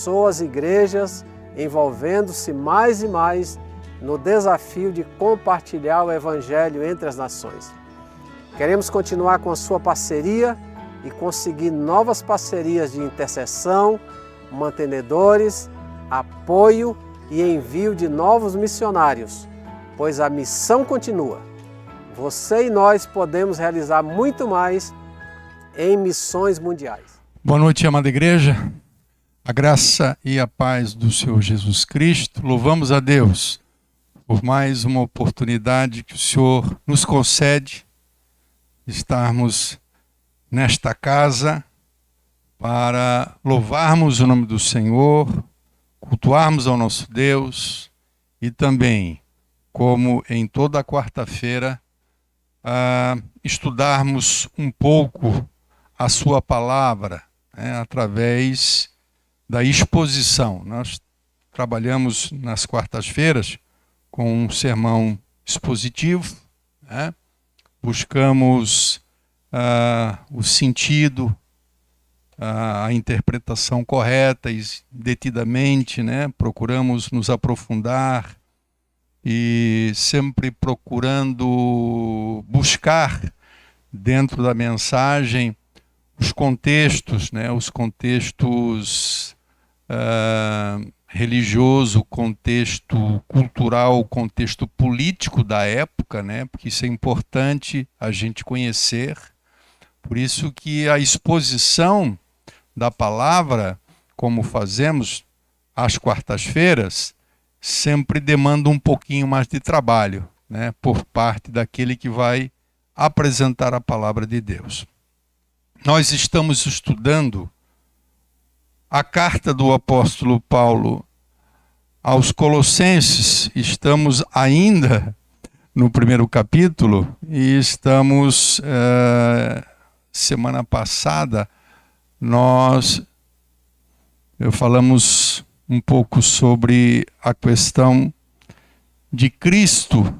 pessoas e igrejas envolvendo-se mais e mais no desafio de compartilhar o Evangelho entre as nações. Queremos continuar com a sua parceria e conseguir novas parcerias de intercessão, mantenedores, apoio e envio de novos missionários, pois a missão continua. Você e nós podemos realizar muito mais em missões mundiais. Boa noite, amada igreja. A graça e a paz do Senhor Jesus Cristo. Louvamos a Deus por mais uma oportunidade que o Senhor nos concede estarmos nesta casa para louvarmos o nome do Senhor, cultuarmos ao nosso Deus e também, como em toda quarta-feira, estudarmos um pouco a sua palavra, através da exposição. Nós trabalhamos nas quartas-feiras com um sermão expositivo, buscamos o sentido, a interpretação correta e detidamente, procuramos nos aprofundar e sempre procurando buscar dentro da mensagem os contextos, os contextos religioso, contexto cultural, contexto político da época, porque isso é importante a gente conhecer. Por isso que a exposição da palavra, como fazemos às quartas-feiras, sempre demanda um pouquinho mais de trabalho, por parte daquele que vai apresentar a palavra de Deus. Nós estamos estudando a carta do apóstolo Paulo aos Colossenses. Estamos ainda no primeiro capítulo e estamos, semana passada, falamos um pouco sobre a questão de Cristo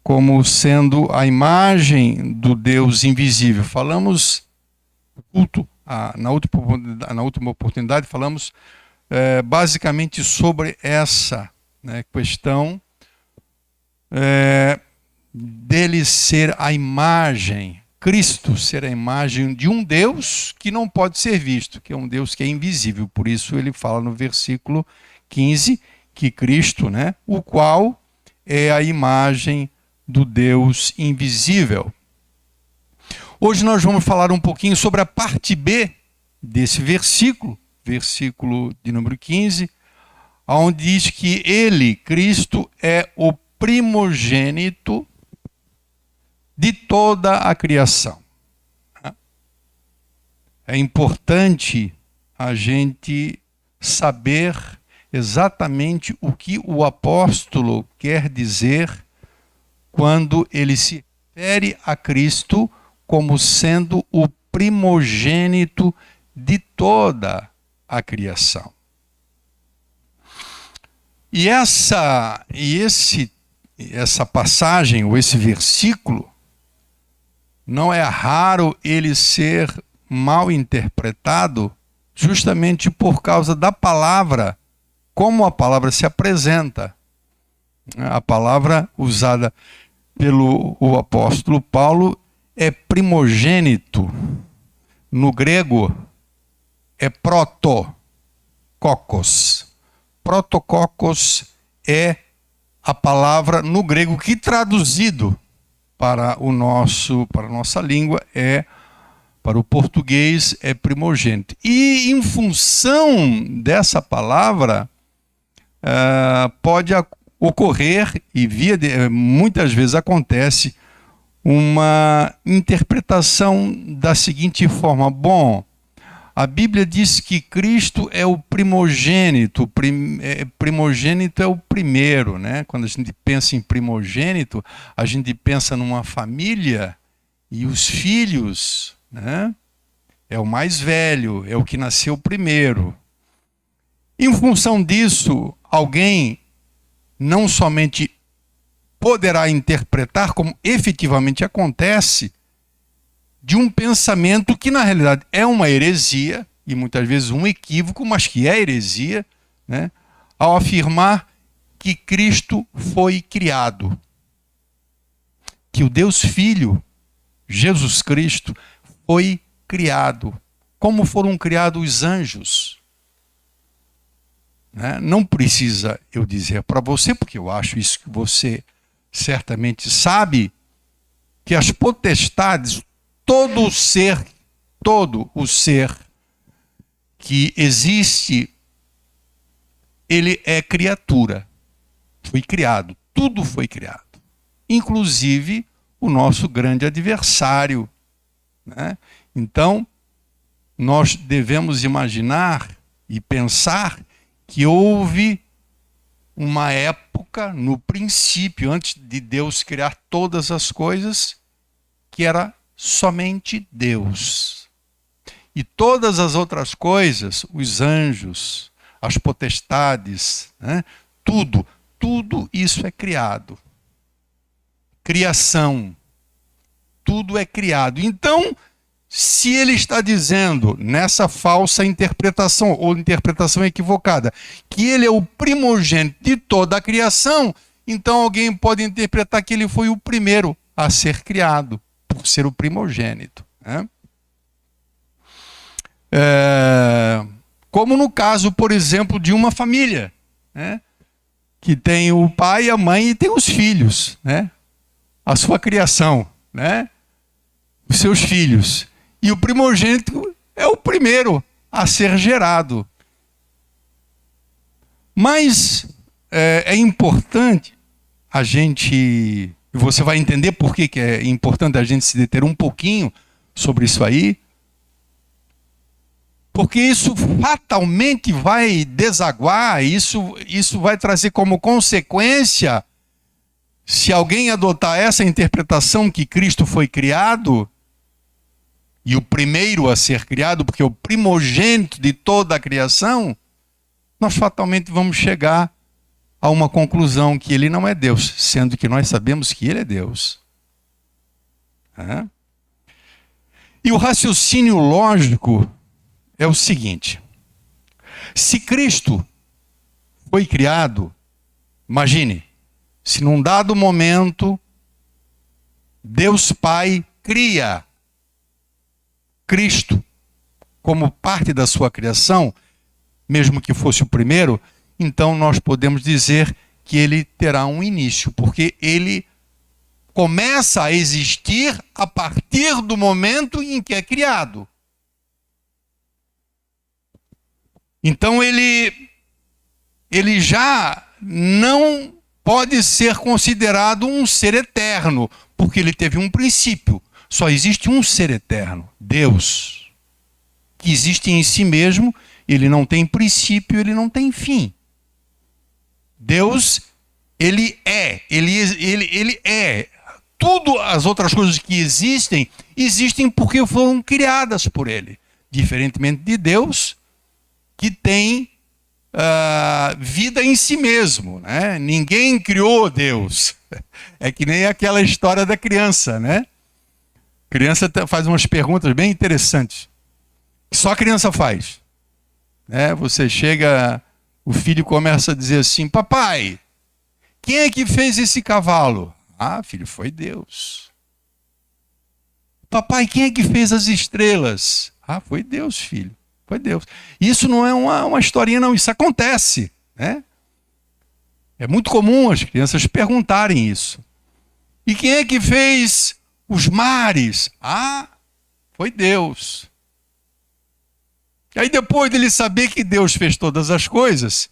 como sendo a imagem do Deus invisível. Falamos culto, na última oportunidade, falamos basicamente sobre essa questão dele ser a imagem, Cristo ser a imagem de um Deus que não pode ser visto, que é um Deus que é invisível. Por isso ele fala no versículo 15 que Cristo, o qual é a imagem do Deus invisível. Hoje nós vamos falar um pouquinho sobre a parte B desse versículo de número 15, onde diz que ele, Cristo, é o primogênito de toda a criação. É importante a gente saber exatamente o que o apóstolo quer dizer quando ele se refere a Cristo como sendo o primogênito de toda a criação. E essa passagem, ou esse versículo, não é raro ele ser mal interpretado justamente por causa da palavra, como a palavra se apresenta. A palavra usada pelo apóstolo Paulo é primogênito. No grego é protokokos. Protokokos é a palavra no grego que traduzido para a nossa língua para o português é primogênito. E em função dessa palavra pode ocorrer, e muitas vezes acontece, uma interpretação da seguinte forma: bom, a Bíblia diz que Cristo é o primogênito, primogênito é o primeiro, Quando a gente pensa em primogênito, a gente pensa numa família e os filhos, é o mais velho, é o que nasceu primeiro. Em função disso, alguém não somente poderá interpretar, como efetivamente acontece, de um pensamento que na realidade é uma heresia, e muitas vezes um equívoco, mas que é heresia, né, ao afirmar que Cristo foi criado. Que o Deus Filho, Jesus Cristo, foi criado. Como foram criados os anjos. Né? Não precisa eu dizer para você, porque eu acho isso que você certamente sabe, que as potestades, todo o ser que existe, ele é criatura. Foi criado, tudo foi criado. Inclusive o nosso grande adversário. Né? Então, nós devemos imaginar e pensar que houve uma época, no princípio, antes de Deus criar todas as coisas, que era somente Deus. E todas as outras coisas, os anjos, as potestades, né? Tudo isso é criado. Criação. Tudo é criado. Então, se ele está dizendo, nessa falsa interpretação, ou interpretação equivocada, que ele é o primogênito de toda a criação, então alguém pode interpretar que ele foi o primeiro a ser criado, por ser o primogênito. Né? Como no caso, por exemplo, de uma família, né? Que tem o pai, a mãe e tem os filhos, né? A sua criação, né? Os seus filhos. E o primogênito é o primeiro a ser gerado. Mas é importante a gente, e você vai entender por que é importante a gente se deter um pouquinho sobre isso aí, porque isso fatalmente vai desaguar, isso vai trazer como consequência, se alguém adotar essa interpretação que Cristo foi criado, e o primeiro a ser criado, porque é o primogênito de toda a criação, nós fatalmente vamos chegar a uma conclusão que ele não é Deus, sendo que nós sabemos que ele é Deus. E o raciocínio lógico é o seguinte: se Cristo foi criado, imagine, se num dado momento Deus Pai cria Cristo como parte da sua criação, mesmo que fosse o primeiro, então nós podemos dizer que ele terá um início, porque ele começa a existir a partir do momento em que é criado. Então ele já não pode ser considerado um ser eterno, porque ele teve um princípio. Só existe um ser eterno, Deus, que existe em si mesmo, ele não tem princípio, ele não tem fim. Deus, ele é. Tudo as outras coisas que existem porque foram criadas por ele. Diferentemente de Deus, que tem vida em si mesmo. Né? Ninguém criou Deus. É que nem aquela história da criança, né? A criança faz umas perguntas bem interessantes. Só a criança faz. Né? Você chega, o filho começa a dizer assim: papai, quem é que fez esse cavalo? Ah, filho, foi Deus. Papai, quem é que fez as estrelas? Ah, foi Deus, filho. Foi Deus. Isso não é uma historinha, não. Isso acontece. Né? É muito comum as crianças perguntarem isso. E quem é que fez os mares? Ah, foi Deus. E aí depois dele saber que Deus fez todas as coisas,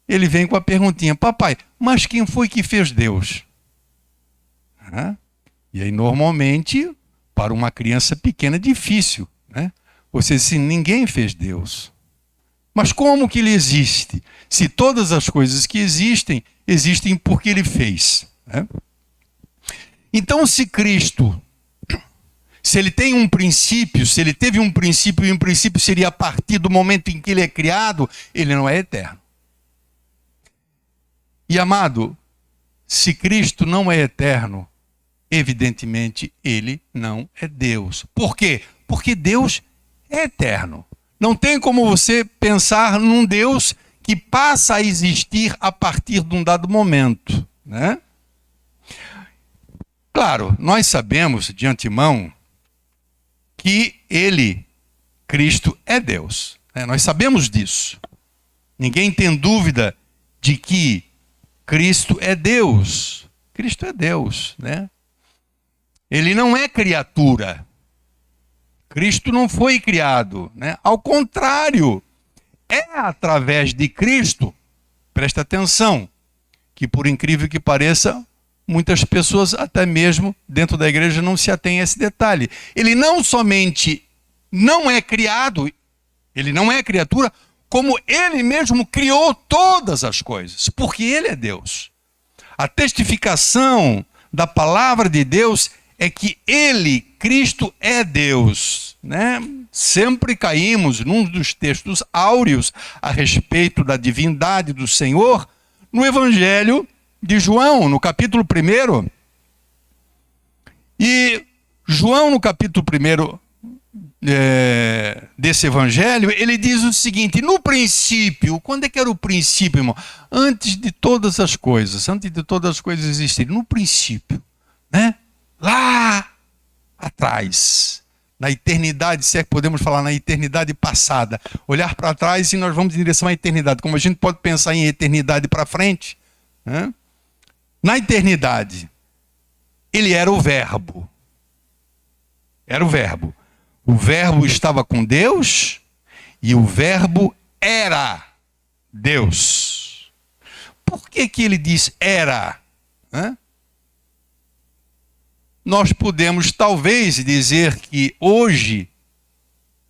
ele vem com a perguntinha: papai, mas quem foi que fez Deus? E aí normalmente, para uma criança pequena, é difícil. Né? Você diz assim: ninguém fez Deus. Mas como que ele existe? Se todas as coisas que existem porque ele fez. Né? Então, se Cristo, se ele tem um princípio, se ele teve um princípio, e um princípio seria a partir do momento em que ele é criado, ele não é eterno. E amado, se Cristo não é eterno, evidentemente ele não é Deus. Por quê? Porque Deus é eterno. Não tem como você pensar num Deus que passa a existir a partir de um dado momento, né? Claro, nós sabemos de antemão que ele, Cristo, é Deus, né? Nós sabemos disso. Ninguém tem dúvida de que Cristo é Deus. Cristo é Deus, né? Ele não é criatura. Cristo não foi criado, né? Ao contrário, é através de Cristo, presta atenção, que por incrível que pareça, muitas pessoas, até mesmo dentro da igreja, não se atêm a esse detalhe. Ele não somente não é criado, ele não é criatura, como ele mesmo criou todas as coisas, porque ele é Deus. A testificação da palavra de Deus é que ele, Cristo, é Deus, né? Sempre caímos num dos textos áureos a respeito da divindade do Senhor, no Evangelho de João, no capítulo 1. E João, no capítulo 1 desse Evangelho, ele diz o seguinte: no princípio, quando é que era o princípio, irmão? Antes de todas as coisas existirem, no princípio, né? Lá atrás, na eternidade, se é que podemos falar na eternidade passada, olhar para trás e nós vamos em direção à eternidade, como a gente pode pensar em eternidade para frente, né? Na eternidade, ele era o Verbo. Era o Verbo. O Verbo estava com Deus e o Verbo era Deus. Por que que ele diz era? Hã? Nós podemos talvez dizer que hoje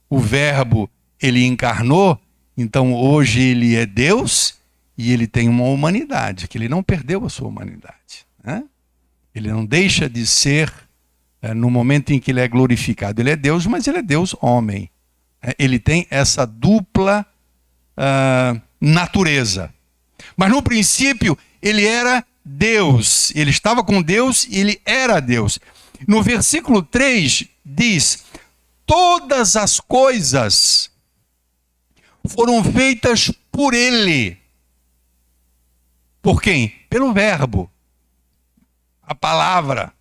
o Verbo ele encarnou, então hoje ele é Deus e ele tem uma humanidade, que ele não perdeu a sua humanidade, né? Ele não deixa de ser, no momento em que ele é glorificado, ele é Deus, mas ele é Deus homem. Ele tem essa dupla natureza. Mas no princípio ele era Deus, ele estava com Deus e ele era Deus. No versículo 3 diz: todas as coisas foram feitas por ele. Por quem? Pelo Verbo. A palavra,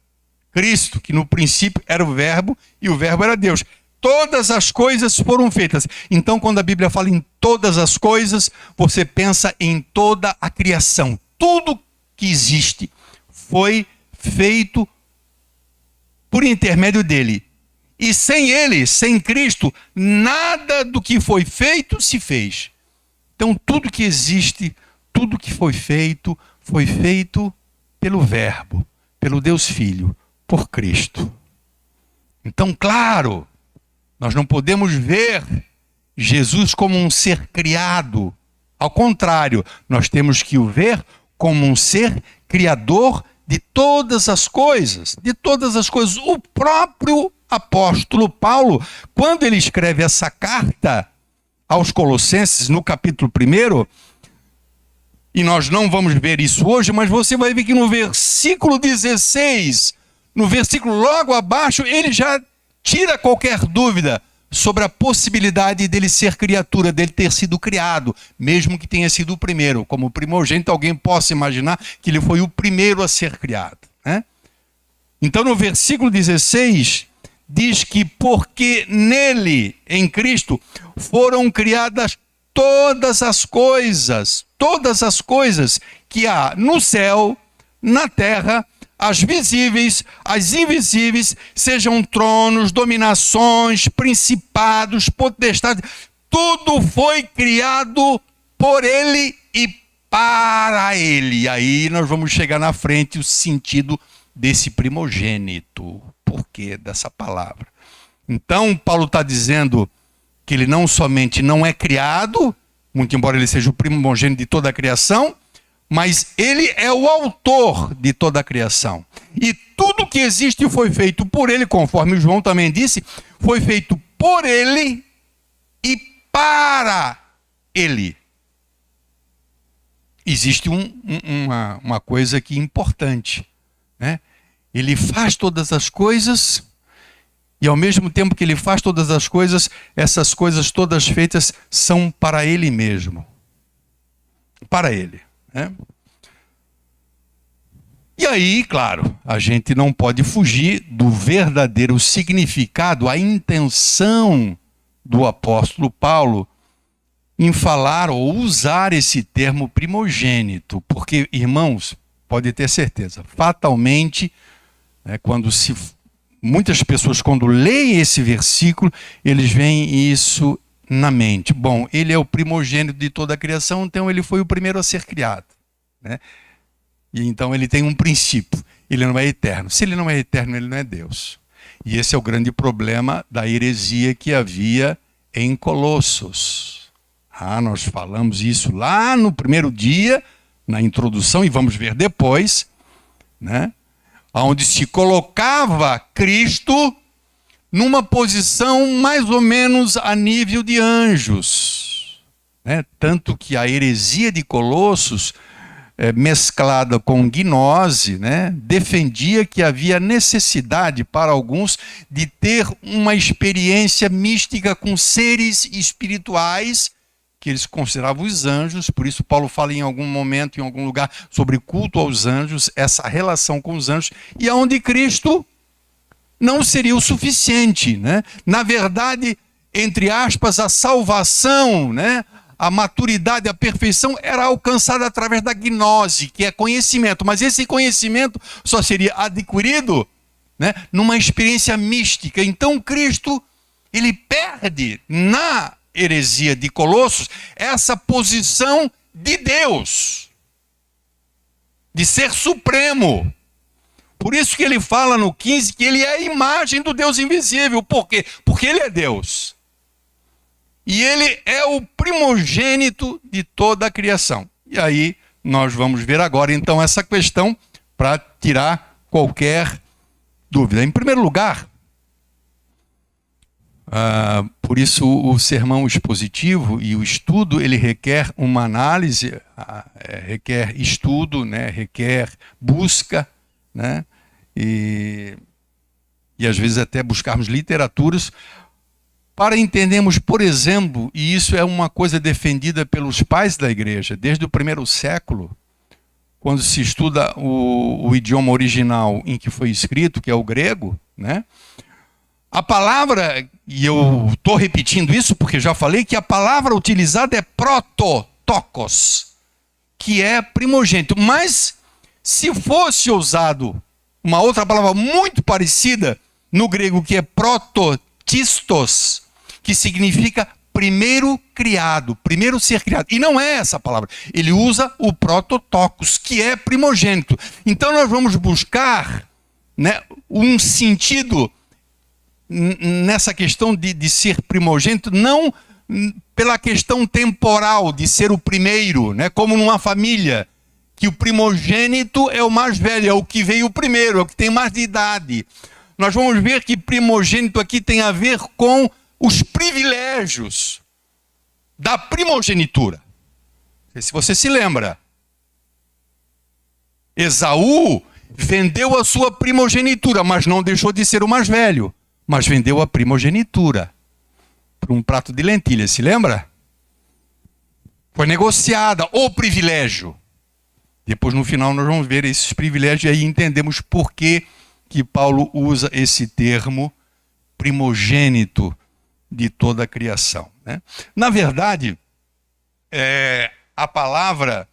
Cristo, que no princípio era o Verbo e o Verbo era Deus. Todas as coisas foram feitas. Então, quando a Bíblia fala em todas as coisas, você pensa em toda a criação. Tudo que existe foi feito por intermédio dele. E sem ele, sem Cristo, nada do que foi feito se fez. Então tudo que existe, tudo que foi feito pelo Verbo, pelo Deus Filho, por Cristo. Então, claro, nós não podemos ver Jesus como um ser criado. Ao contrário, nós temos que o ver como um ser criador de todas as coisas, de todas as coisas. O próprio apóstolo Paulo, quando ele escreve essa carta aos Colossenses, no capítulo 1, e nós não vamos ver isso hoje, mas você vai ver que no versículo 16, no versículo logo abaixo, ele já tira qualquer dúvida sobre a possibilidade dele ser criatura, dele ter sido criado, mesmo que tenha sido o primeiro. Como primogênito, alguém possa imaginar que ele foi o primeiro a ser criado, né? Então, no versículo 16, diz que porque nele, em Cristo, foram criadas todas as coisas que há no céu, na terra, as visíveis, as invisíveis, sejam tronos, dominações, principados, potestades, tudo foi criado por ele e para ele. E aí nós vamos chegar na frente o sentido desse primogênito. Por que dessa palavra? Então Paulo está dizendo que ele não somente não é criado, muito embora ele seja o primogênito de toda a criação, mas ele é o autor de toda a criação. E tudo que existe foi feito por ele, conforme João também disse, foi feito por ele e para ele. Existe uma coisa aqui importante, né? Ele faz todas as coisas E ao mesmo tempo que ele faz todas as coisas, essas coisas todas feitas são para ele mesmo. Para ele, né? E aí, claro, a gente não pode fugir do verdadeiro significado, a intenção do apóstolo Paulo em falar ou usar esse termo primogênito. Porque, irmãos, pode ter certeza, fatalmente, muitas pessoas, quando leem esse versículo, eles veem isso na mente. Bom, ele é o primogênito de toda a criação, então ele foi o primeiro a ser criado, né? E então ele tem um princípio, ele não é eterno. Se ele não é eterno, ele não é Deus. E esse é o grande problema da heresia que havia em Colossos. Nós falamos isso lá no primeiro dia, na introdução, e vamos ver depois, né? Onde se colocava Cristo numa posição mais ou menos a nível de anjos, né? Tanto que a heresia de Colossos, mesclada com gnose, né, defendia que havia necessidade para alguns de ter uma experiência mística com seres espirituais que eles consideravam os anjos. Por isso Paulo fala em algum momento, em algum lugar, sobre culto aos anjos, essa relação com os anjos, e aonde Cristo não seria o suficiente, né? Na verdade, entre aspas, a salvação, né, a maturidade, a perfeição era alcançada através da gnose, que é conhecimento. Mas esse conhecimento só seria adquirido, né, numa experiência mística. Então Cristo, ele perde na heresia de Colossos essa posição de Deus, de ser supremo. Por isso que ele fala no 15 que ele é a imagem do Deus invisível. Por quê? Porque ele é Deus. E ele é o primogênito de toda a criação. E aí nós vamos ver agora então essa questão para tirar qualquer dúvida. Em primeiro lugar, por isso o sermão expositivo e o estudo, ele requer uma análise, requer estudo, né, requer busca, né, e às vezes até buscarmos literaturas para entendermos, por exemplo, e isso é uma coisa defendida pelos pais da igreja, desde o primeiro século, quando se estuda o idioma original em que foi escrito, que é o grego, né? A palavra, e eu estou repetindo isso porque já falei, que a palavra utilizada é prototokos, que é primogênito. Mas se fosse usado uma outra palavra muito parecida no grego, que é prototistos, que significa primeiro criado, primeiro ser criado. E não é essa palavra. Ele usa o prototokos, que é primogênito. Então nós vamos buscar, né, um sentido nessa questão de ser primogênito, não pela questão temporal de ser o primeiro, né, como numa família, que o primogênito é o mais velho, é o que veio primeiro, é o que tem mais de idade. Nós vamos ver que primogênito aqui tem a ver com os privilégios da primogenitura. Se você se lembra, Esaú vendeu a sua primogenitura, mas não deixou de ser o mais velho, mas vendeu a primogenitura por um prato de lentilha, se lembra? Foi negociada o privilégio. Depois, no final, nós vamos ver esses privilégios e aí entendemos por que Paulo usa esse termo primogênito de toda a criação, né? Na verdade, a palavra,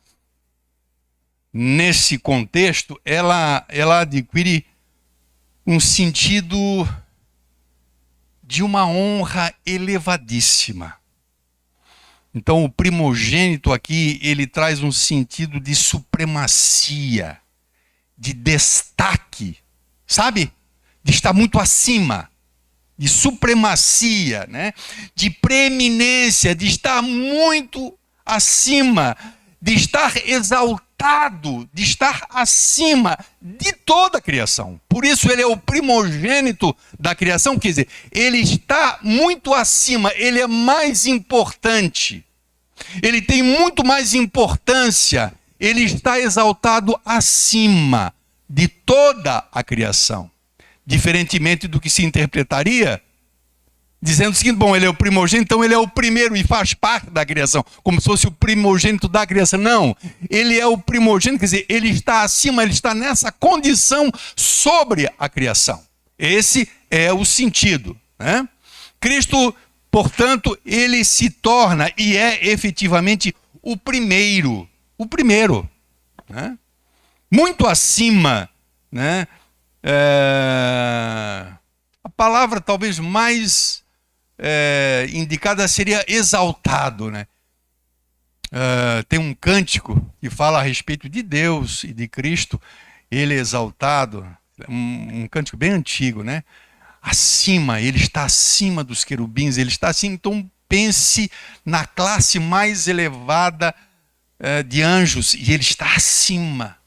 nesse contexto, ela adquire um sentido de uma honra elevadíssima. Então, o primogênito aqui, ele traz um sentido de supremacia, de destaque, sabe? De estar muito acima, de supremacia, né? De preeminência, de estar muito acima, de estar exaltado, de estar acima de toda a criação. Por isso ele é o primogênito da criação, quer dizer, ele está muito acima, ele é mais importante, ele tem muito mais importância, ele está exaltado acima de toda a criação. diferentemente do que se interpretaria, dizendo o seguinte: bom, ele é o primogênito, então ele é o primeiro e faz parte da criação, como se fosse o primogênito da criação. Não, ele é o primogênito, quer dizer, ele está acima, ele está nessa condição sobre a criação. Esse é o sentido, né? Cristo, portanto, ele se torna e é efetivamente o primeiro, né? Muito acima, né? A palavra talvez mais indicada seria exaltado, né? Tem um cântico que fala a respeito de Deus e de Cristo, ele é exaltado, um cântico bem antigo, né? Acima, ele está acima dos querubins, ele está assim. Então pense na classe mais elevada de anjos, e ele está acima,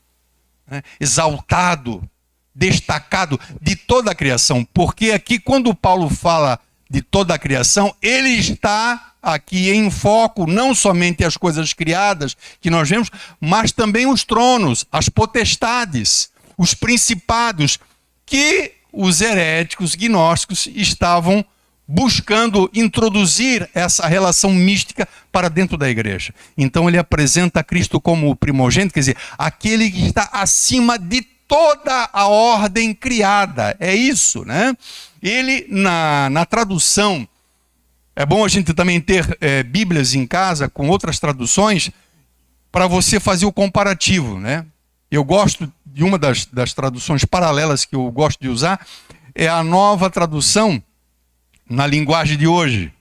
né? Exaltado, destacado de toda a criação, porque aqui quando Paulo fala de toda a criação, ele está aqui em foco não somente as coisas criadas que nós vemos, mas também os tronos, as potestades, os principados, que os heréticos gnósticos estavam buscando introduzir essa relação mística para dentro da igreja. Então ele apresenta Cristo como o primogênito, quer dizer, aquele que está acima de toda a ordem criada. É isso, né? Ele, na tradução, é bom a gente também ter Bíblias em casa com outras traduções para você fazer o comparativo, né? Eu gosto de uma das traduções paralelas que eu gosto de usar, é a Nova Tradução na linguagem de hoje.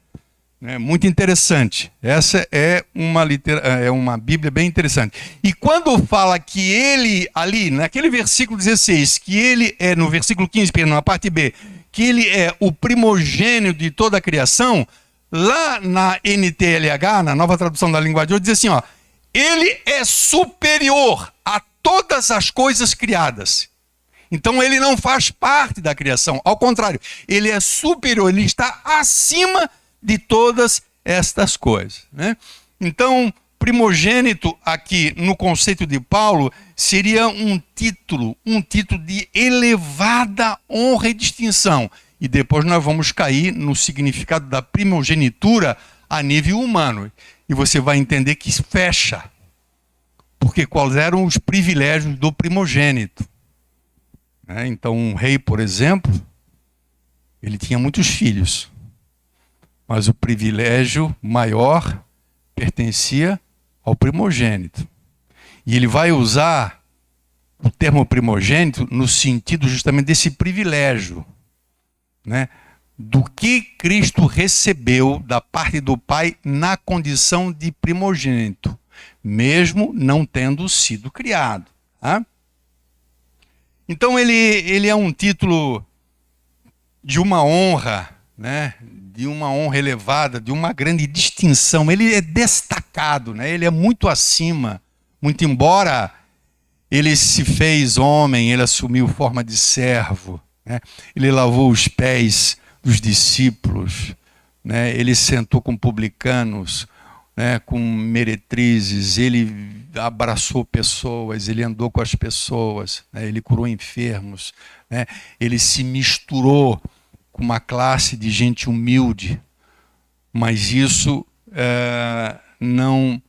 Muito interessante. Essa é uma Bíblia bem interessante. E quando fala que ele, ali, naquele versículo 16, que ele é, no versículo 15, na parte B, que ele é o primogênito de toda a criação, lá na NTLH, na Nova Tradução da linguagem de hoje, diz assim, ó, ele é superior a todas as coisas criadas. Então ele não faz parte da criação, ao contrário, ele é superior, ele está acima de todas estas coisas, né? Então, primogênito aqui no conceito de Paulo seria um título de elevada honra e distinção. E depois nós vamos cair no significado da primogenitura a nível humano. E você vai entender que fecha. Porque quais eram os privilégios do primogênito? Então, um rei, por exemplo, ele tinha muitos filhos. Mas o privilégio maior pertencia ao primogênito. E ele vai usar o termo primogênito no sentido justamente desse privilégio, né? Do que Cristo recebeu da parte do Pai na condição de primogênito, mesmo não tendo sido criado. Tá? Então ele é um título de uma honra, né? De uma honra elevada, de uma grande distinção. Ele é destacado, né? Ele é muito acima, muito embora ele se fez homem, ele assumiu forma de servo, né? Ele lavou os pés dos discípulos, né? Ele sentou com publicanos, né? Com meretrizes, ele abraçou pessoas, ele andou com as pessoas, né? Ele curou enfermos, né? Ele se misturou com uma classe de gente humilde, mas isso não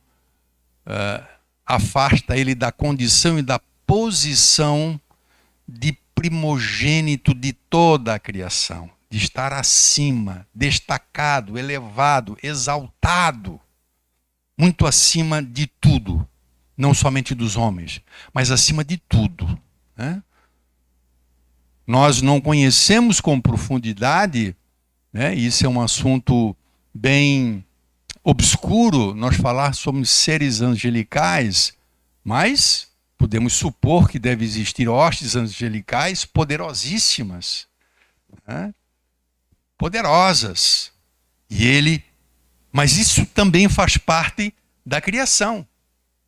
afasta ele da condição e da posição de primogênito de toda a criação, de estar acima, destacado, elevado, exaltado, muito acima de tudo, não somente dos homens, mas acima de tudo, né? Nós não conhecemos com profundidade, né? Isso é um assunto bem obscuro, nós falar sobre seres angelicais, mas podemos supor que deve existir hostes angelicais poderosíssimas, né? Poderosas. Mas isso também faz parte da criação.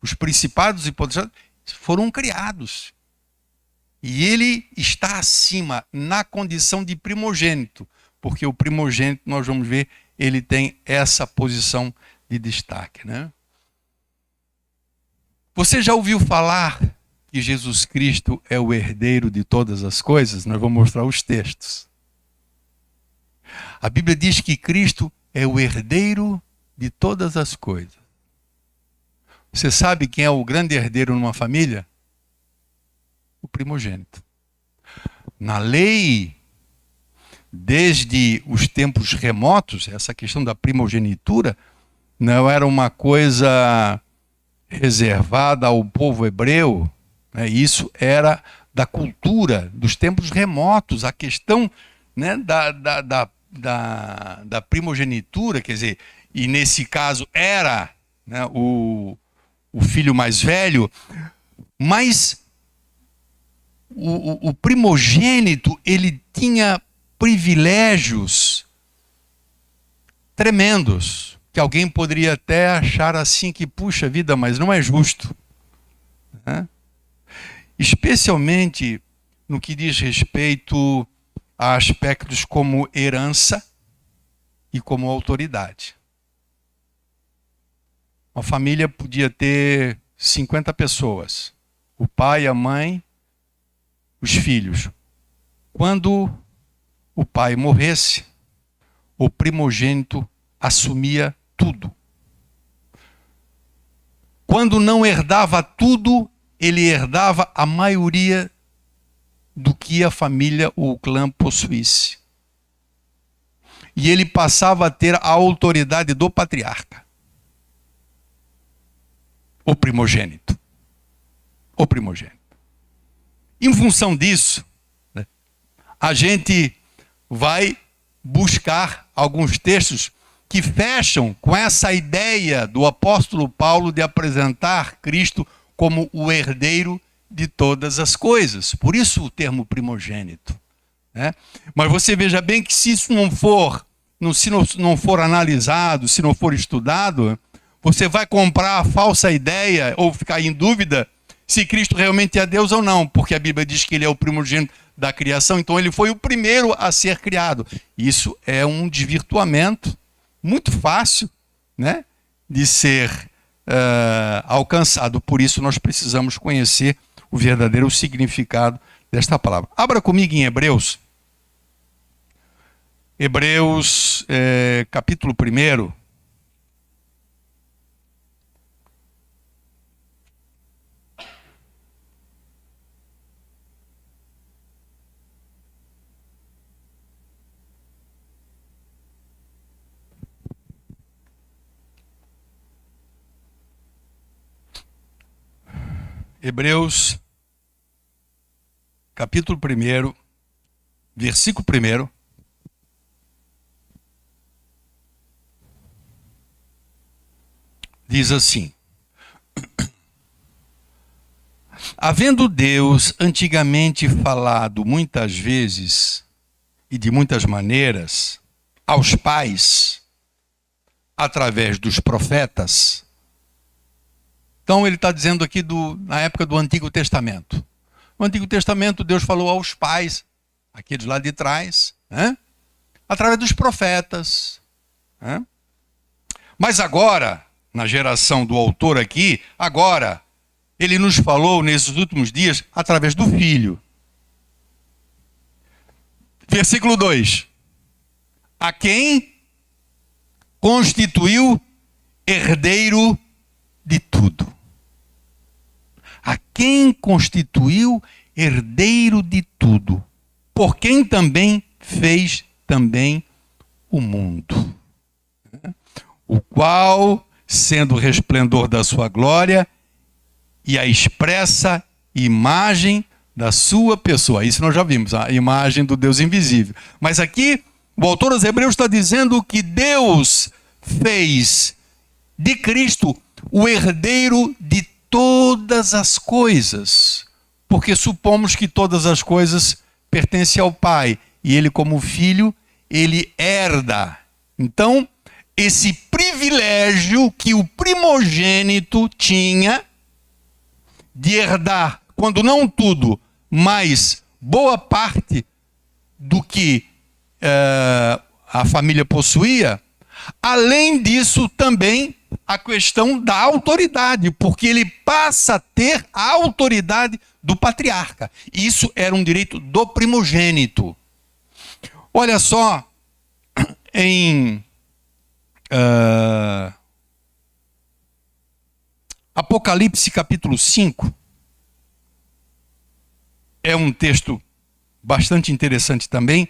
Os principados e poderosos foram criados. E ele está acima na condição de primogênito, porque o primogênito, nós vamos ver, ele tem essa posição de destaque, né? Você já ouviu falar que Jesus Cristo é o herdeiro de todas as coisas, nós vamos mostrar os textos. A Bíblia diz que Cristo é o herdeiro de todas as coisas. Você sabe quem é o grande herdeiro numa família? O primogênito. Na lei, desde os tempos remotos, essa questão da primogenitura não era uma coisa reservada ao povo hebreu, né? Isso era da cultura dos tempos remotos, a questão, né, da primogenitura, quer dizer, e nesse caso era, né, o filho mais velho, mas o primogênito, ele tinha privilégios tremendos, que alguém poderia até achar assim que, puxa vida, mas não é justo, né? Especialmente no que diz respeito a aspectos como herança e como autoridade. Uma família podia ter 50 pessoas, o pai, a mãe, os filhos. Quando o pai morresse, o primogênito assumia tudo. Quando não herdava tudo, ele herdava a maioria do que a família ou o clã possuísse. E ele passava a ter a autoridade do patriarca. O primogênito. O primogênito. Em função disso, né, a gente vai buscar alguns textos que fecham com essa ideia do apóstolo Paulo de apresentar Cristo como o herdeiro de todas as coisas. Por isso o termo primogênito, né? Mas você veja bem que se isso não for analisado, se não for estudado, você vai comprar a falsa ideia ou ficar em dúvida se Cristo realmente é Deus ou não, porque a Bíblia diz que ele é o primogênito da criação, então ele foi o primeiro a ser criado. Isso é um desvirtuamento muito fácil, né, de ser alcançado. Por isso nós precisamos conhecer o verdadeiro significado desta palavra. Abra comigo em Hebreus. Hebreus, capítulo 1. Hebreus, capítulo 1, versículo 1. Diz assim: havendo Deus antigamente falado muitas vezes e de muitas maneiras aos pais através dos profetas. Então ele está dizendo aqui na época do Antigo Testamento. No Antigo Testamento Deus falou aos pais, aqueles lá de trás, né? Através dos profetas, né? Mas agora, na geração do autor aqui, agora, ele nos falou nesses últimos dias através do Filho. Versículo 2. A quem constituiu herdeiro de tudo. A quem constituiu herdeiro de tudo. Por quem também fez também o mundo. O qual, sendo o resplendor da sua glória e a expressa imagem da sua pessoa. Isso nós já vimos, a imagem do Deus invisível. Mas aqui, o autor aos Hebreus está dizendo que Deus fez de Cristo o herdeiro de todas as coisas. Porque supomos que todas as coisas pertencem ao Pai. E ele, como filho, ele herda. Então, esse privilégio que o primogênito tinha de herdar, quando não tudo, mas boa parte do que a família possuía, Além disso, também a questão da autoridade, porque ele passa a ter a autoridade do patriarca. Isso era um direito do primogênito. Olha só, em Apocalipse capítulo 5, é um texto bastante interessante também,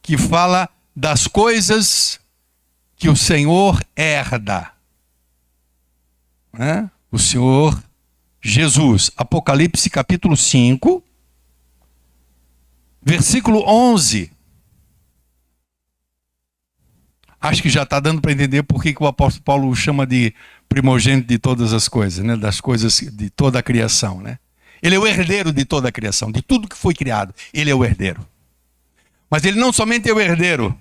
que fala das coisas que o Senhor herda. Né? O Senhor Jesus. Apocalipse capítulo 5, versículo 11. Acho que já está dando para entender por que o apóstolo Paulo o chama de primogênito de todas as coisas, né? Das coisas de toda a criação. Né? Ele é o herdeiro de toda a criação, de tudo que foi criado. Ele é o herdeiro. Mas ele não somente é o herdeiro,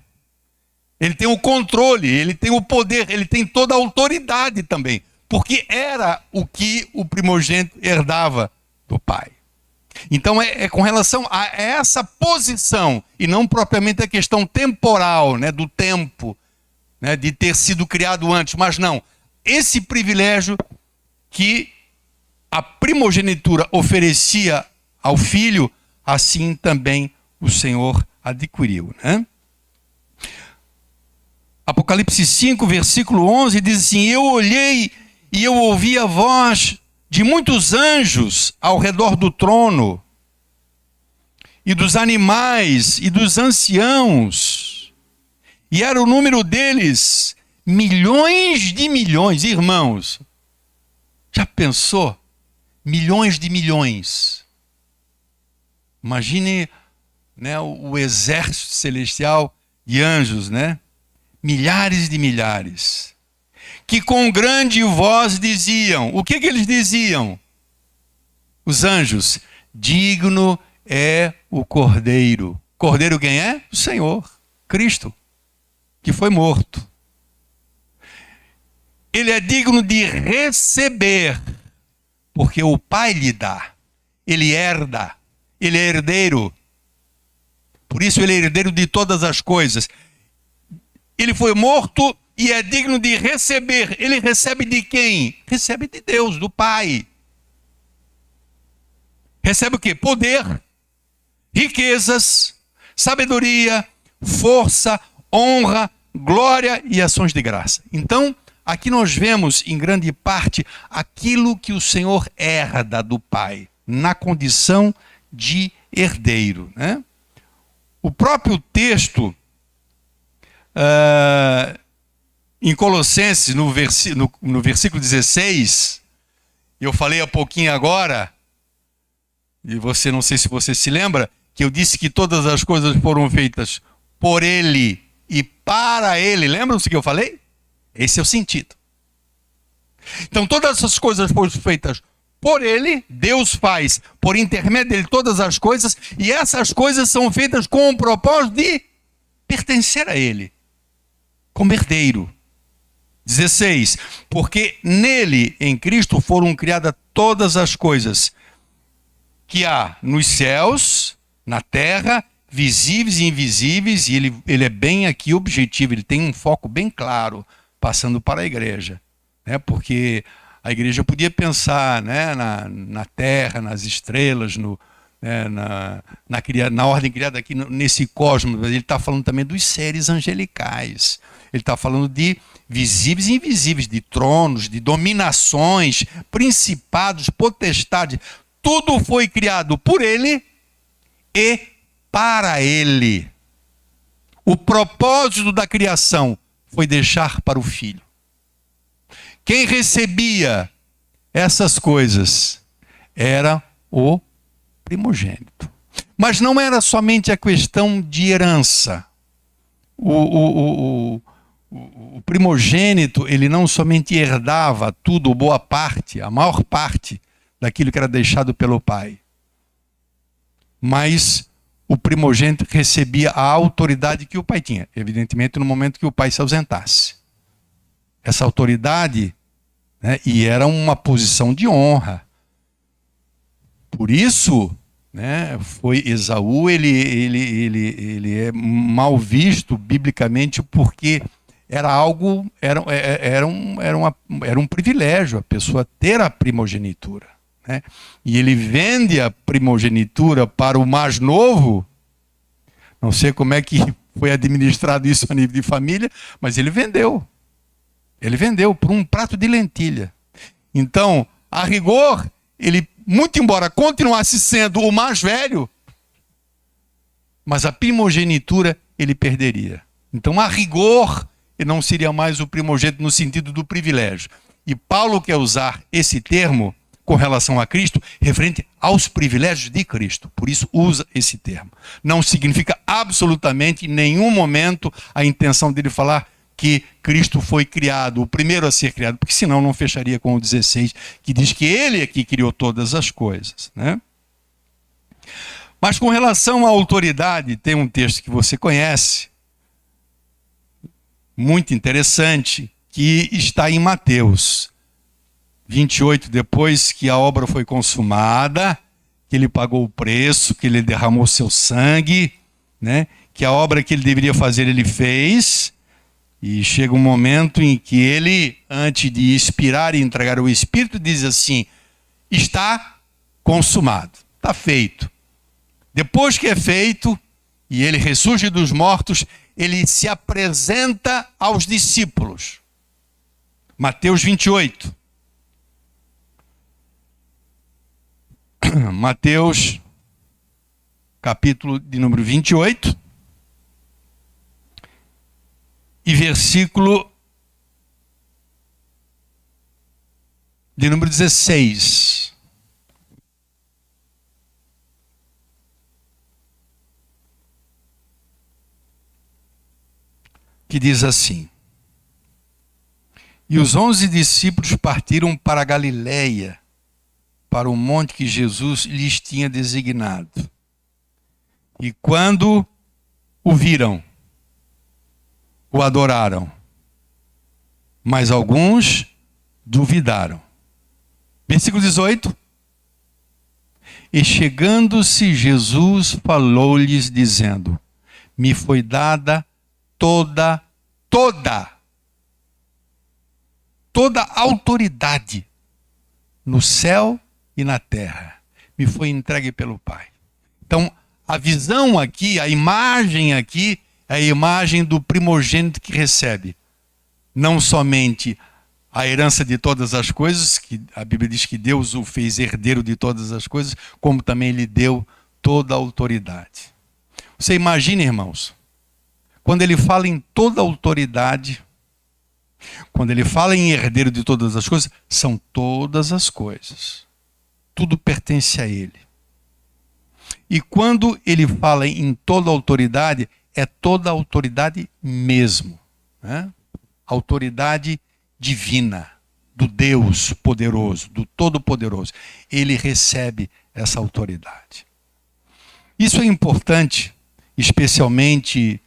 ele tem o controle, ele tem o poder, ele tem toda a autoridade também. Porque era o que o primogênito herdava do pai. Então é com relação a essa posição, e não propriamente a questão temporal, né, do tempo, né, de ter sido criado antes, mas não. Esse privilégio que a primogenitura oferecia ao filho, assim também o Senhor adquiriu. Né? Apocalipse 5, versículo 11, diz assim: eu olhei e eu ouvi a voz de muitos anjos ao redor do trono, e dos animais, e dos anciãos, e era o número deles milhões de milhões. Irmãos, já pensou? Milhões de milhões. Imagine, né, o exército celestial de anjos, né? Milhares de milhares, que com grande voz diziam, o que eles diziam? Os anjos: digno é o Cordeiro. Cordeiro quem é? O Senhor, Cristo, que foi morto. Ele é digno de receber, porque o Pai lhe dá. Ele herda, ele é herdeiro. Por isso ele é herdeiro de todas as coisas. Ele foi morto e é digno de receber. Ele recebe de quem? Recebe de Deus, do Pai. Recebe o quê? Poder, riquezas, sabedoria, força, honra, glória e ações de graça. Então, aqui nós vemos, em grande parte, aquilo que o Senhor herda do Pai, na condição de herdeiro. Né? O próprio texto, em Colossenses, no versículo 16, eu falei há pouquinho agora, e você, não sei se você se lembra, que eu disse que todas as coisas foram feitas por Ele e para Ele. Lembram-se que eu falei? Esse é o sentido. Então todas essas coisas foram feitas por Ele, Deus faz por intermédio dele todas as coisas, e essas coisas são feitas com o propósito de pertencer a Ele, como herdeiro. 16, porque nele, em Cristo, foram criadas todas as coisas que há nos céus, na terra, visíveis e invisíveis, e ele é bem aqui objetivo, ele tem um foco bem claro, passando para a igreja. Né? Porque a igreja podia pensar, né, na terra, nas estrelas, na ordem criada aqui nesse cosmos, mas ele está falando também dos seres angelicais. Ele está falando de visíveis e invisíveis, de tronos, de dominações, principados, potestades. Tudo foi criado por Ele e para Ele. O propósito da criação foi deixar para o Filho. Quem recebia essas coisas era o primogênito. Mas não era somente a questão de herança. O primogênito, ele não somente herdava tudo, ou boa parte, a maior parte daquilo que era deixado pelo pai. Mas o primogênito recebia a autoridade que o pai tinha, evidentemente no momento que o pai se ausentasse. Essa autoridade, né, e era uma posição de honra. Por isso, né, foi Esaú, ele é mal visto biblicamente porque era algo, era um privilégio a pessoa ter a primogenitura, né? E ele vende a primogenitura para o mais novo. Não sei como é que foi administrado isso a nível de família, mas ele vendeu. Ele vendeu por um prato de lentilha. Então, a rigor, ele, muito embora continuasse sendo o mais velho, mas a primogenitura ele perderia. Então, a rigor, ele não seria mais o primogênito no sentido do privilégio. E Paulo quer usar esse termo com relação a Cristo, referente aos privilégios de Cristo. Por isso usa esse termo. Não significa absolutamente em nenhum momento a intenção dele falar que Cristo foi criado, o primeiro a ser criado, porque senão não fecharia com o 16, que diz que ele é que criou todas as coisas, né? Mas com relação à autoridade, tem um texto que você conhece, muito interessante, que está em Mateus 28, depois que a obra foi consumada, que ele pagou o preço, que ele derramou seu sangue, né? Que a obra que ele deveria fazer, ele fez, e chega um momento em que ele, antes de expirar e entregar o Espírito, diz assim: está consumado, está feito. Depois que é feito, e ele ressurge dos mortos, ele se apresenta aos discípulos. Mateus 28. Mateus, capítulo de número 28, e versículo de número 16. Que diz assim: e os 11 discípulos partiram para a Galiléia, para o monte que Jesus lhes tinha designado. E quando o viram, o adoraram, mas alguns duvidaram. Versículo 18. E chegando-se Jesus, falou-lhes, dizendo: me foi dada toda autoridade no céu e na terra. Me foi entregue pelo Pai. Então, a visão aqui, a imagem aqui, é a imagem do primogênito que recebe não somente a herança de todas as coisas, que a Bíblia diz que Deus o fez herdeiro de todas as coisas, como também lhe deu toda a autoridade. Você imagina, irmãos, quando ele fala em toda a autoridade, quando ele fala em herdeiro de todas as coisas, são todas as coisas. Tudo pertence a ele. E quando ele fala em toda a autoridade, é toda a autoridade mesmo, né? Autoridade divina, do Deus poderoso, do Todo-Poderoso. Ele recebe essa autoridade. Isso é importante, especialmente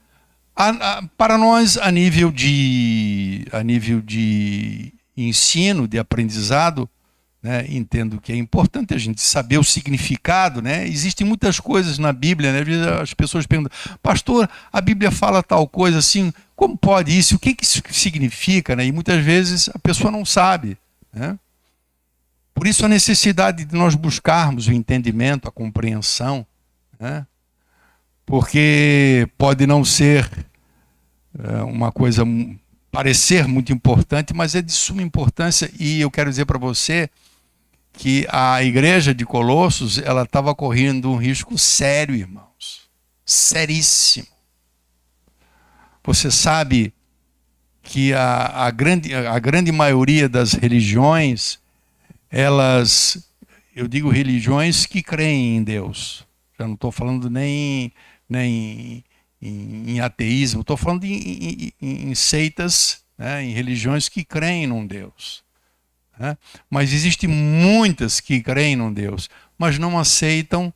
para nós a nível de ensino, de aprendizado, né? Entendo que é importante a gente saber o significado, né? Existem muitas coisas na Bíblia, né? Às vezes as pessoas perguntam: pastor, a Bíblia fala tal coisa assim, como pode isso? O que isso significa, né? E muitas vezes a pessoa não sabe, né? Por isso a necessidade de nós buscarmos o entendimento, a compreensão, né? Porque pode não ser uma coisa, parecer muito importante, mas é de suma importância. E eu quero dizer para você que a igreja de Colossos, ela estava correndo um risco sério, irmãos, seríssimo. Você sabe que a grande maioria das religiões, elas, eu digo religiões que creem em Deus, já não estou falando nem em ateísmo, estou falando em seitas, né, em religiões que creem num Deus. Né? Mas existem muitas que creem num Deus, mas não aceitam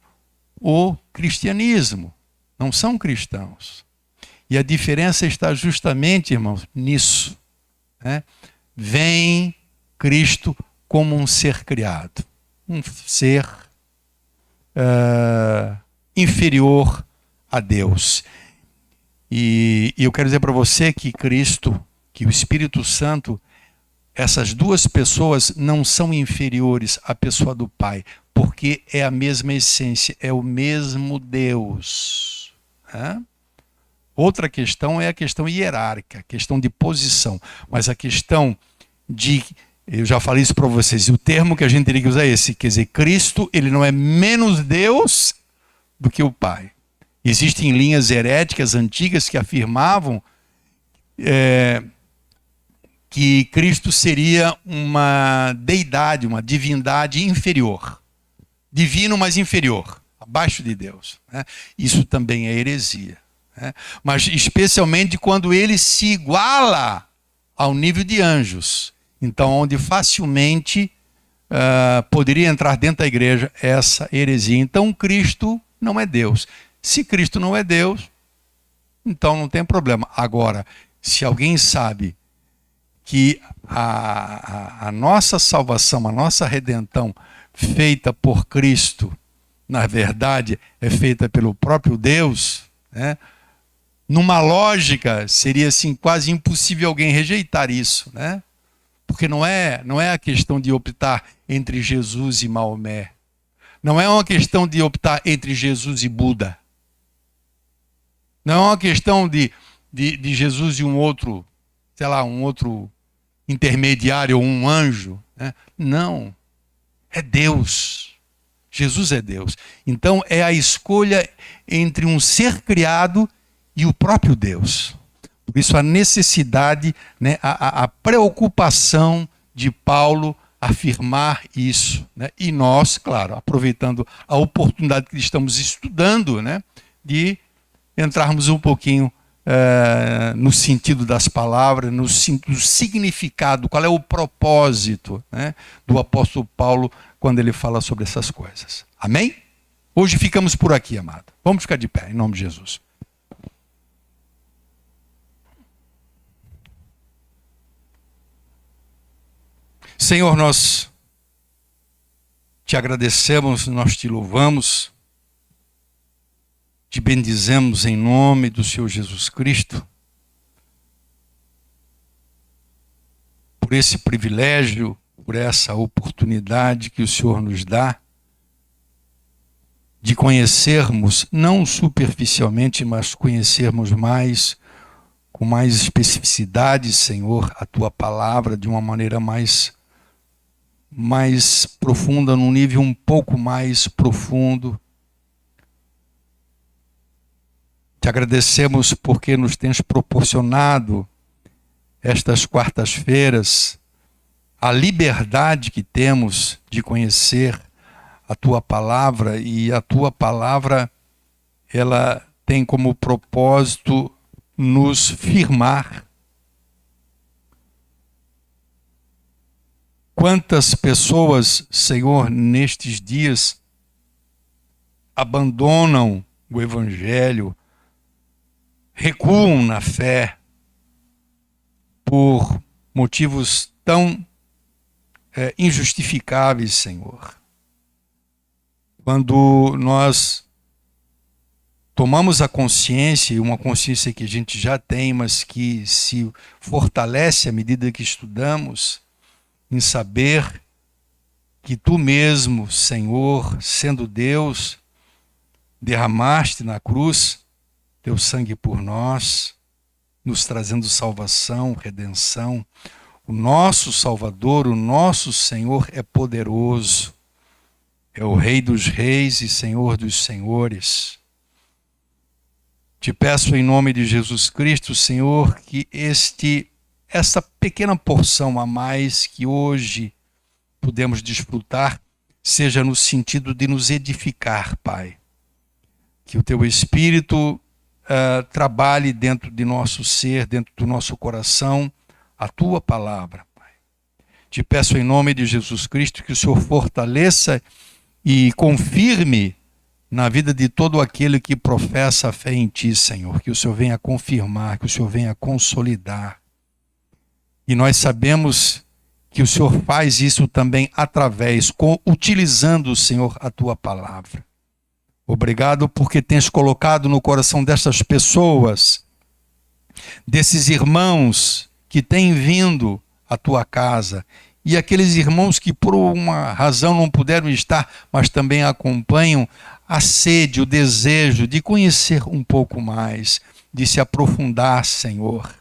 o cristianismo, não são cristãos. E a diferença está justamente, irmãos, nisso. Né? Vem Cristo como um ser criado, um ser inferior a Deus. E eu quero dizer para você que Cristo, que o Espírito Santo, essas duas pessoas não são inferiores à pessoa do Pai, porque é a mesma essência, é o mesmo Deus. Outra questão é a questão hierárquica, a questão de posição, mas a questão de, eu já falei isso para vocês, o termo que a gente teria que usar é esse, quer dizer, Cristo, ele não é menos Deus do que o Pai. Existem linhas heréticas antigas que afirmavam que Cristo seria uma deidade, uma divindade inferior. Divino, mas inferior, abaixo de Deus. Isso também é heresia. Mas especialmente quando ele se iguala ao nível de anjos. Então, onde facilmente poderia entrar dentro da igreja essa heresia. Então, Cristo não é Deus. Se Cristo não é Deus, então não tem problema. Agora, se alguém sabe que a nossa salvação, a nossa redenção feita por Cristo, na verdade, é feita pelo próprio Deus, numa lógica, seria assim, quase impossível alguém rejeitar isso, Porque não é a questão de optar entre Jesus e Maomé. Não é uma questão de optar entre Jesus e Buda. Não é uma questão de Jesus e um outro, sei lá, um outro intermediário ou um anjo. Não. É Deus. Jesus é Deus. Então é a escolha entre um ser criado e o próprio Deus. Por isso a necessidade, a preocupação de Paulo afirmar isso. E nós, claro, aproveitando a oportunidade que estamos estudando, de entrarmos um pouquinho no sentido das palavras, no significado, qual é o propósito do apóstolo Paulo quando ele fala sobre essas coisas. Amém? Hoje ficamos por aqui, amado. Vamos ficar de pé, em nome de Jesus. Senhor, nós te agradecemos, nós te louvamos, te bendizemos em nome do Senhor Jesus Cristo, por esse privilégio, por essa oportunidade que o Senhor nos dá de conhecermos, não superficialmente, mas conhecermos mais, com mais especificidade, Senhor, a Tua palavra de uma maneira mais profunda, num nível um pouco mais profundo. Te agradecemos porque nos tens proporcionado estas quartas-feiras a liberdade que temos de conhecer a Tua palavra, e a Tua palavra, ela tem como propósito nos firmar. Quantas pessoas, Senhor, nestes dias abandonam o Evangelho, recuam na fé por motivos tão injustificáveis, Senhor. Quando nós tomamos a consciência, e uma consciência que a gente já tem, mas que se fortalece à medida que estudamos, em saber que Tu mesmo, Senhor, sendo Deus, derramaste na cruz Teu sangue por nós, nos trazendo salvação, redenção. O nosso Salvador, o nosso Senhor é poderoso, é o Rei dos reis e Senhor dos senhores. Te peço em nome de Jesus Cristo, Senhor, que essa pequena porção a mais que hoje podemos desfrutar seja no sentido de nos edificar, Pai. Que o Teu Espírito trabalhe dentro de nosso ser, dentro do nosso coração, a Tua palavra, Pai. Te peço em nome de Jesus Cristo que o Senhor fortaleça e confirme na vida de todo aquele que professa a fé em Ti, Senhor. Que o Senhor venha confirmar, que o Senhor venha consolidar. E nós sabemos que o Senhor faz isso também utilizando, Senhor, a Tua palavra. Obrigado porque tens colocado no coração dessas pessoas, desses irmãos que têm vindo à tua casa e aqueles irmãos que por uma razão não puderam estar, mas também acompanham a sede, o desejo de conhecer um pouco mais, de se aprofundar, Senhor,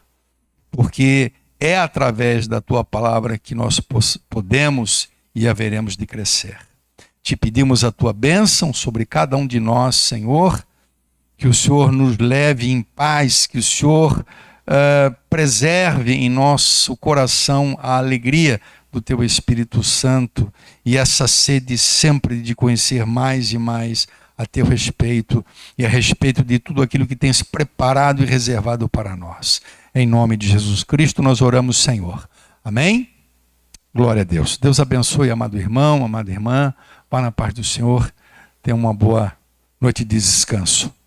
porque é através da tua palavra que nós podemos e haveremos de crescer. Te pedimos a tua bênção sobre cada um de nós, Senhor, que o Senhor nos leve em paz, que o Senhor preserve em nosso coração a alegria do teu Espírito Santo e essa sede sempre de conhecer mais e mais a teu respeito e a respeito de tudo aquilo que tens preparado e reservado para nós. Em nome de Jesus Cristo nós oramos, Senhor. Amém? Glória a Deus. Deus abençoe, amado irmão, amada irmã. Vá na paz do Senhor. Tenha uma boa noite de descanso.